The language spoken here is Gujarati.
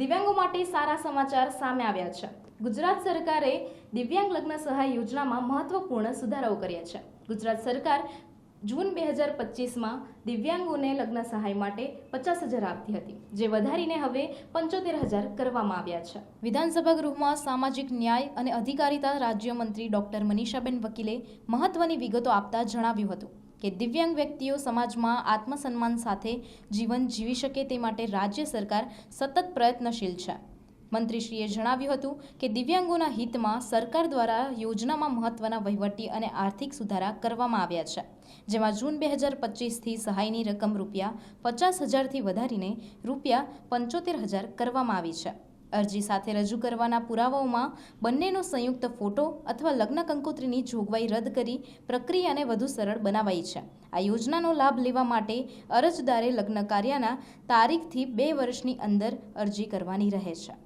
દિવ્યાંગો માટે સારા સમાચાર સામે આવ્યા છે। ગુજરાત સરકારે દિવ્યાંગ લગ્ન સહાય યોજનામાં મહત્વપૂર્ણ સુધારાઓ કર્યા છે। ગુજરાત સરકાર જૂન 2025માં દિવ્યાંગોને લગ્ન સહાય માટે 50,000 આપતી હતી, જે વધારીને હવે 75,000 કરવામાં આવ્યા છે। વિધાનસભા ગૃહમાં સામાજિક ન્યાય અને અધિકારિતા રાજ્યમંત્રી ડોક્ટર મનીષાબેન વકીલે મહત્વની વિગતો આપતા જણાવ્યું હતું કે દિવ્યાંગ વ્યક્તિઓ સમાજમાં આત્મસન્માન સાથે જીવન જીવી શકે તે માટે રાજ્ય સરકાર સતત પ્રયત્નશીલ છે। મંત્રીશ્રીએ જણાવ્યું હતું કે દિવ્યાંગોના હિતમાં સરકાર દ્વારા યોજનામાં મહત્વના વહીવટી અને આર્થિક સુધારા કરવામાં આવ્યા છે, જેમાં જૂન 2025થી સહાયની રકમ ₹50,000થી વધારીને ₹75,000 કરવામાં આવી છે। અરજી સાથે રજૂ કરવાના પુરાવાઓમાં બંનેનો સંયુક્ત ફોટો અથવા લગ્ન કંકોત્રીની જોગવાઈ રદ કરી પ્રક્રિયાને વધુ સરળ બનાવાઈ છે। આ યોજનાનો લાભ લેવા માટે અરજદારે લગ્ન કાર્યના તારીખથી 2 વર્ષની અંદર અરજી કરવાની રહે છે।